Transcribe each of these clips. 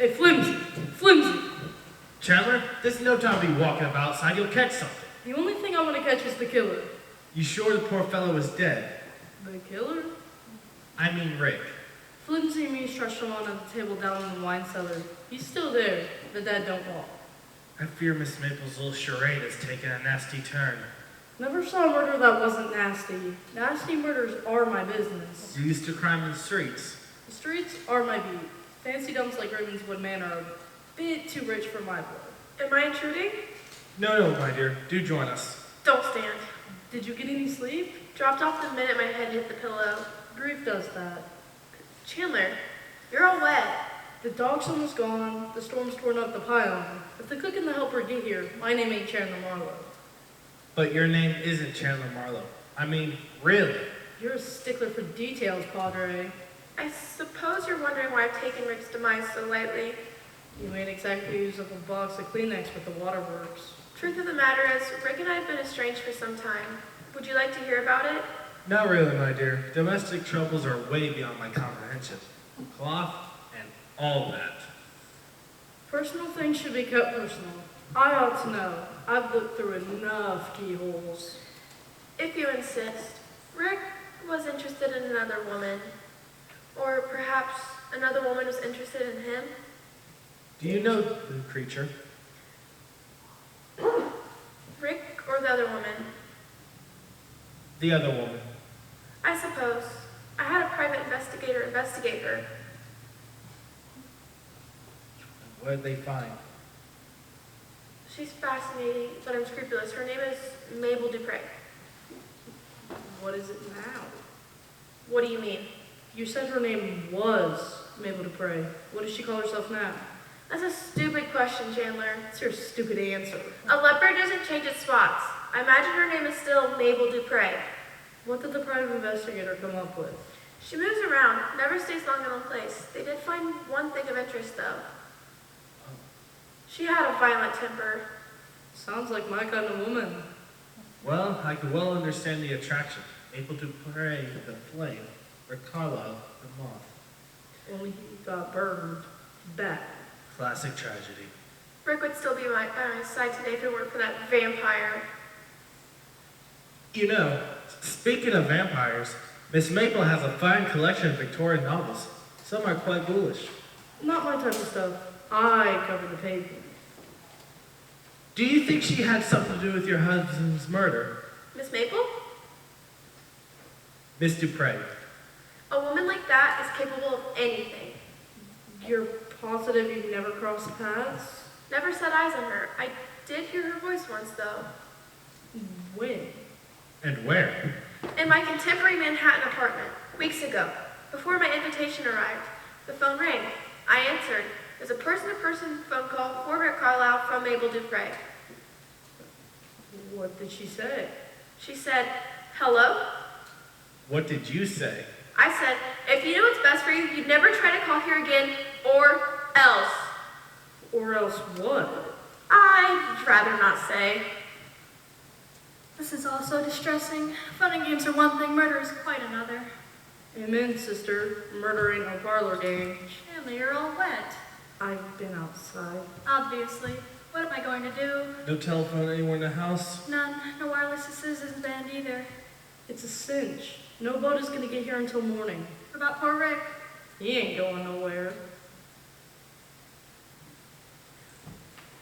Hey, Flimsy! Flimsy! Chandler, this is no time to be walking about outside. You'll catch something. The only thing I want to catch is the killer. You sure the poor fellow is dead? The killer? I mean Rick. Flimsy and me stretched him on at the table down in the wine cellar. He's still there, but Dad don't walk. I fear Miss Maple's little charade has taken a nasty turn. Never saw a murder that wasn't nasty. Nasty murders are my business. You used to crime in the streets. The streets are my beat. Fancy dumps like Ravenswood Manor are a bit too rich for my blood. Am I intruding? No, my dear. Do join us. Don't stand. Did you get any sleep? Dropped off the minute my head hit the pillow. Grief does that. Chandler, you're all wet. The dog's almost gone. The storm's torn up the pile. If the cook and the helper get here, my name ain't Chandler Marlowe. But your name isn't Chandler Marlowe. I mean, really. You're a stickler for details, Padre. I suppose you're wondering why I've taken Rick's demise so lightly. You ain't exactly use up a box of Kleenex with the waterworks. Truth of the matter is, Rick and I have been estranged for some time. Would you like to hear about it? Not really, my dear. Domestic troubles are way beyond my comprehension. Cloth and all that. Personal things should be kept personal. I ought to know. I've looked through enough keyholes. If you insist, Rick was interested in another woman. Or perhaps another woman was interested in him. Do you know the creature? Rick or the other woman? The other woman. I suppose. I had a private investigator investigate her. What did they find? She's fascinating, but unscrupulous. Her name is Mabel Dupre. What is it now? What do you mean? You said her name was Mabel Dupre. What does she call herself now? That's a stupid question, Chandler. What's your stupid answer? A leopard doesn't change its spots. I imagine her name is still Mabel Dupre. What did the private investigator come up with? She moves around, never stays long in one place. They did find one thing of interest, though. She had a violent temper. Sounds like my kind of woman. Well, I could well understand the attraction. Able to prey the flame, or Carlyle the moth. Only he got burned bad. Classic tragedy. Rick would still be by my side today if it weren't for that vampire. You know, speaking of vampires, Miss Maple has a fine collection of Victorian novels. Some are quite ghoulish. Not my type of stuff. I cover the pavement. Do you think she had something to do with your husband's murder? Miss Maple? Miss Dupre. A woman like that is capable of anything. You're positive you've never crossed paths? Never set eyes on her. I did hear her voice once, though. When? And where? In my contemporary Manhattan apartment, weeks ago, before my invitation arrived. The phone rang. I answered. It was a person-to-person phone call for Rick Carlisle from Mabel Dupre. What did she say? She said, "Hello?" What did you say? I said, "If you knew what's best for you, you'd never try to call here again, or else." Or else what? I'd rather not say. This is all so distressing. Fun and games are one thing, murder is quite another. Amen, sister. Murder ain't no parlor game. Chandler, you're all wet. I've been outside. Obviously. What am I going to do? No telephone anywhere in the house? None. No wireless assistance band either. It's a cinch. No boat is gonna get here until morning. What about poor Rick? He ain't going nowhere.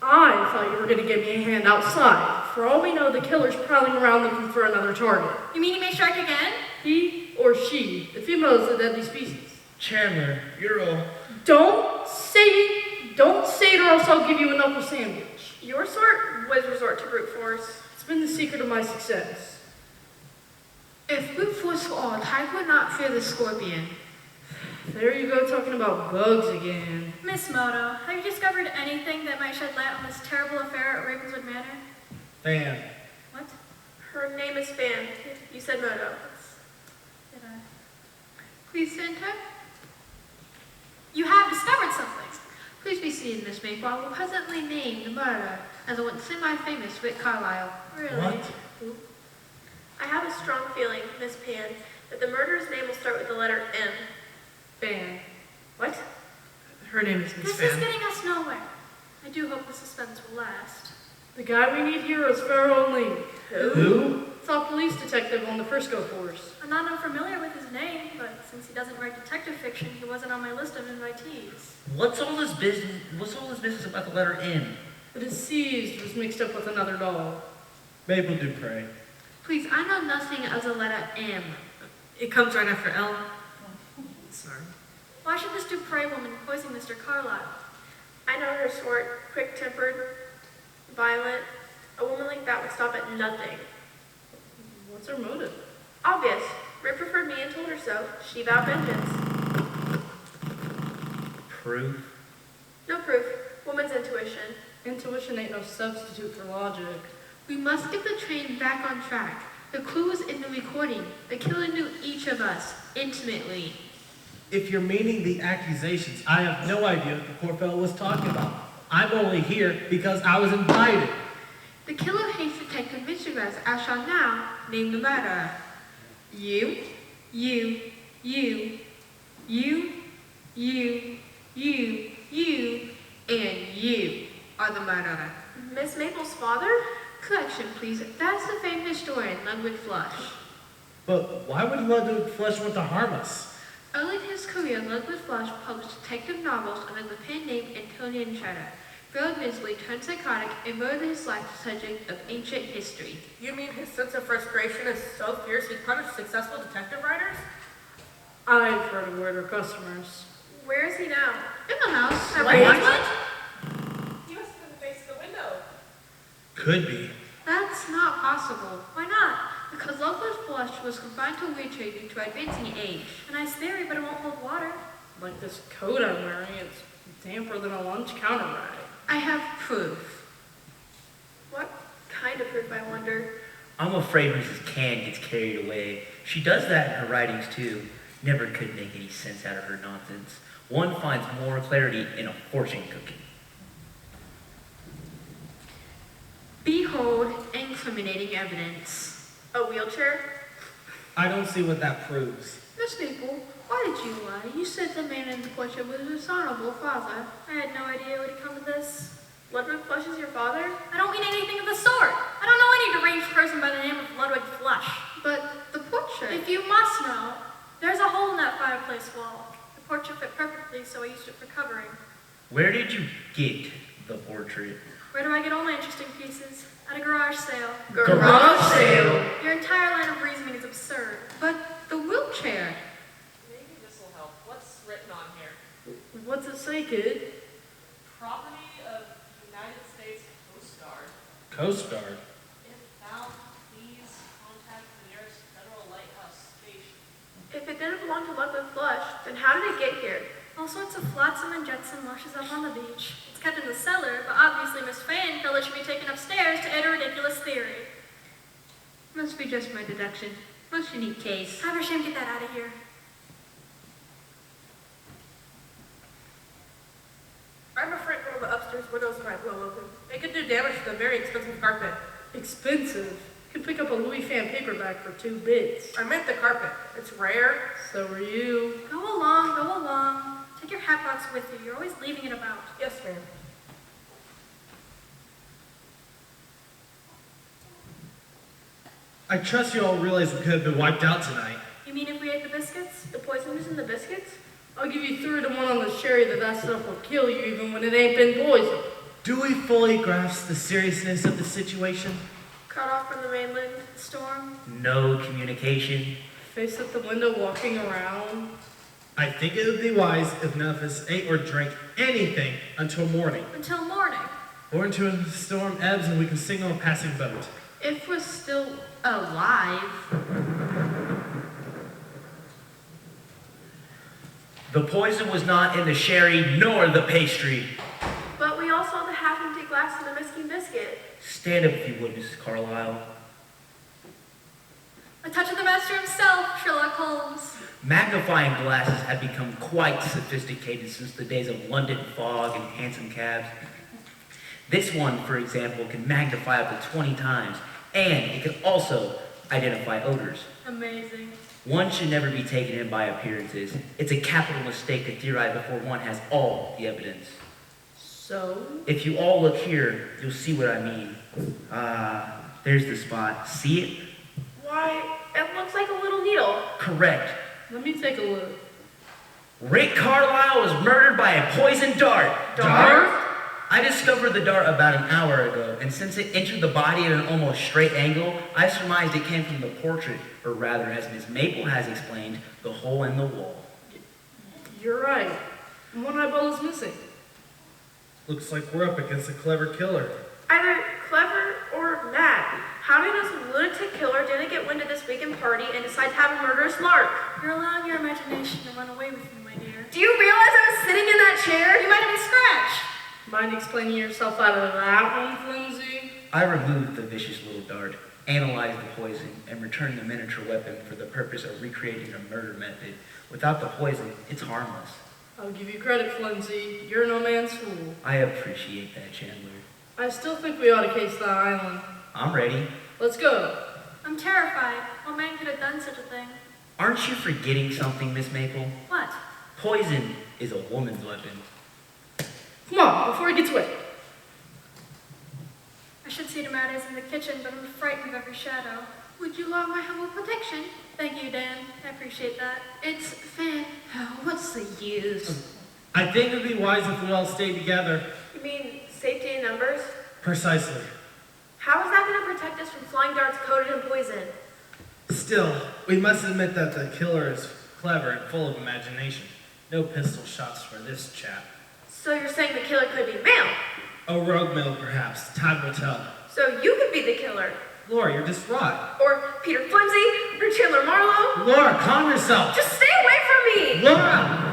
I thought you were gonna give me a hand outside. For all we know, the killer's prowling around looking for another target. You mean he may strike again? He or she. The female is a deadly species. Chandler, you're all... Don't say it or else I'll give you a knuckle sandwich. Your sort would resort to brute force. It's been the secret of my success. If brute force were all, I would not fear the scorpion. There you go talking about bugs again. Miss Moto, have you discovered anything that might shed light on this terrible affair at Ravenswood Manor? Fan. What? Her name is Fan. You said Moto. Did I? Please enter. You have discovered something. Please be seated, Miss Maple. I will presently name the murderer as a once semi-famous Rick Carlisle. Really? What? I have a strong feeling, Miss Pan, that the murderer's name will start with the letter M. Fan. What? Her Her name is Miss This Fan. is getting us nowhere. I do hope the suspense will last. The guy we need here is Pharaoh Lee. Who? Top police detective on the Frisco force. I'm not unfamiliar with his name, but since he doesn't write detective fiction, he wasn't on my list of invitees. What's all this business about the letter M? The deceased was mixed up with another doll. Maple Dupre. Please, I know nothing of the letter M. It comes right after L. Sorry. Why should this Dupre woman poison Mr. Carlyle? I know her sort, quick-tempered, violent. A woman like that would stop at nothing. What's her motive? Obvious. Rip preferred me and told her so. She vowed vengeance. Proof? No proof. Woman's intuition. Intuition ain't no substitute for logic. We must get the train back on track. The clue is in the recording. The killer knew each of us intimately. If you're meaning the accusations, I have no idea what the poor fellow was talking about. I'm only here because I was invited. The killer hates Detective Michigas, as shall now name the murderer. You, you, you, you, you, you, and you are the murderer. Miss Maple's father? Correction, please. That's the famed historian, Ludwig Flush. But why would Ludwig Flush want to harm us? Early in his career, Ludwig Flush published detective novels under the pen name Antonio Cheddar. Failed miserably, turned psychotic, and murdered his life the subject of ancient history. You mean his sense of frustration is so fierce he punished successful detective writers? I've heard of weirder customers. Where is he now? In the house. He must have been facing the window. Could be. That's not possible. Why not? Because Ludwig Flush was confined to a wheelchair due to advancing age. A nice theory, but it won't hold water. Like this coat I'm wearing, it's damper than a lunch counter rag. I have proof. What kind of proof, I wonder? I'm afraid Mrs. Can gets carried away. She does that in her writings too. Never could make any sense out of her nonsense. One finds more clarity in a fortune cookie. Behold incriminating evidence. A wheelchair? I don't see what that proves. Miss Maple, why did you lie? You said the man in the portrait was his honorable father. I had no idea would come to this. Ludwig Flush is your father? I don't mean anything of the sort. I don't know any deranged person by the name of Ludwig Flush. But the portrait... If you must know, there's a hole in that fireplace wall. The portrait fit perfectly, so I used it for covering. Where did you get the portrait? Where do I get all my interesting pieces? At a garage sale. Garage sale! Your entire line of reasoning is absurd. But the wheelchair... Maybe this will help. What's written on here? What's it say, kid? Property of United States Coast Guard. Coast Guard. If found, please contact the nearest federal lighthouse station. If it didn't belong to Ludwig Flush, then how did it get here? All sorts of flotsam and jetsam washes up on the beach. It's kept in the cellar, but obviously Miss Fan felt it should be taken upstairs to aid a ridiculous theory. Must be just my deduction. Most unique case. Have her shame get that out of here. I'm afraid one of the upstairs windows might blow open. It could do damage to the very expensive carpet. Expensive. Could pick up a Louis Fan paperback for 2 bits. I meant the carpet. It's rare. So are you. Go along, go along. Take your hat box with you. You're always leaving it about. Yes, ma'am. I trust you all realize we could have been wiped out tonight. You mean if we ate the biscuits? The poison was in the biscuits? I'll give you 3 to 1 on the sherry that stuff will kill you even when it ain't been poisoned. Do we fully grasp the seriousness of the situation? Cut off from the mainland? The storm? No communication. Face at the window walking around. I think it would be wise if none of us ate or drank anything until morning. Until morning. Or until the storm ebbs and we can signal a passing boat. If we're still alive... The poison was not in the sherry nor the pastry. But we all saw the half-empty glass in the missing biscuit. Stand up if you would, Mrs. Carlyle. A touch of the master himself, Sherlock Holmes. Magnifying glasses have become quite sophisticated since the days of London fog and hansom cabs. This one, for example, can magnify up to 20 times, and it can also identify odors. Amazing. One should never be taken in by appearances. It's a capital mistake to theorize before one has all the evidence. So? If you all look here, you'll see what I mean. There's the spot. See it? Why, it looks like a little needle. Correct. Let me take a look. Rick Carlisle was murdered by a poisoned dart. Dart? I discovered the dart about an hour ago, and since it entered the body at an almost straight angle, I surmised it came from the portrait, or rather, as Miss Maple has explained, the hole in the wall. You're right. One eyeball is missing. Looks like we're up against a clever killer. Either clever or mad. How did this lunatic killer didn't get wind of this weekend party and decide to have a murderous lark? You're allowing your imagination to run away with you, my dear. Do you realize I was sitting in that chair? You might have been scratched. Mind explaining yourself out of that one, Flimsy? I removed the vicious little dart, analyzed the poison, and returned the miniature weapon for the purpose of recreating a murder method. Without the poison, it's harmless. I'll give you credit, Flimsy. You're no man's fool. I appreciate that, Chandler. I still think we ought to case the island. I'm ready. Let's go. I'm terrified. What man could have done such a thing? Aren't you forgetting something, Miss Maple? What? Poison is a woman's weapon. Come on, before he gets wet. I should see to matters in the kitchen, but I'm frightened of every shadow. Would you like my humble protection? Thank you, Dan. I appreciate that. It's Finn. Oh, what's the use? I think it would be wise if we all stayed together. You mean safety in numbers? Precisely. How is that going to protect us from flying darts coated in poison? Still, we must admit that the killer is clever and full of imagination. No pistol shots for this chap. So you're saying the killer could be male? A rogue male, perhaps. Time will tell. So you could be the killer? Laura, you're distraught. Or Peter Flimsy? Or Chandler Marlowe? Laura, calm yourself. Just stay away from me! Laura!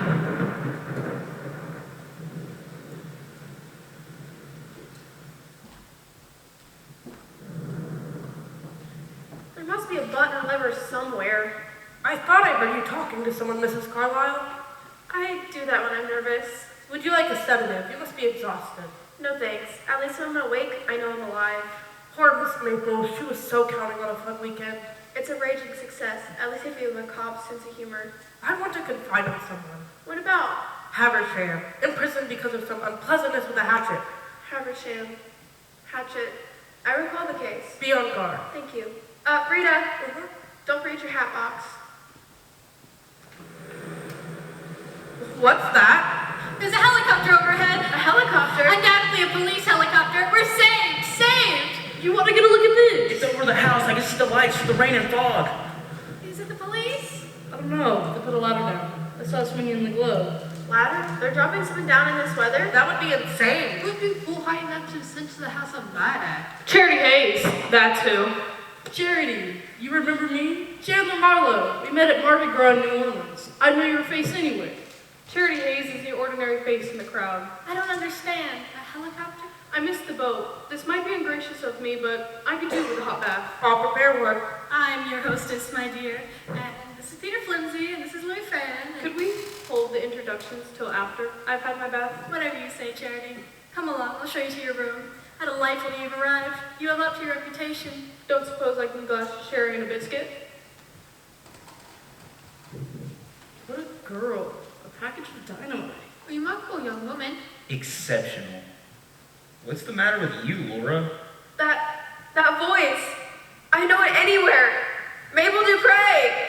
There must be a button or lever somewhere. I thought I heard you talking to someone, Mrs. Carlisle. I do that when I'm nervous. Would you like a sedative? You must be exhausted. No thanks. At least when I'm awake, I know I'm alive. Poor Miss Maple, she was so counting on a fun weekend. It's a raging success, at least if you have a macabre sense of humor. I want to confide in someone. What about Haversham, imprisoned because of some unpleasantness with a hatchet. Haversham? Hatchet? I recall the case. Be on guard. Thank you. Rita, don't forget your hat box. What's that? There's a helicopter overhead. A helicopter? Undoubtedly a police helicopter. We're saved! Saved! You want to get a look at this? It's over the house. I can see the lights through the rain and fog. Is it the police? I don't know. They put a ladder down. I saw it swinging in the glow. Ladder? They're dropping someone down in this weather? That would be insane. Would be full high enough to send to the house of murder. Charity Hayes. That's who. Charity, you remember me? Chandler Marlowe. We met at Mardi Gras in New Orleans. I knew your face anyway. Charity Hayes is the ordinary face in the crowd. I don't understand. A helicopter? I missed the boat. This might be ungracious of me, but I could do with a hot bath. I'll prepare one. I'm your hostess, my dear. And this is Peter Flimsy, and this is Louis Fan. Could we hold the introductions till after I've had my bath? Whatever you say, Charity. Come along, I'll show you to your room. How delightful you've arrived. You have up to your reputation. Don't suppose I can glass of sherry and a biscuit? What a girl. A package of dynamite. Remarkable young woman. Exceptional. What's the matter with you, Laura? That voice. I know it anywhere. Mabel Dupre.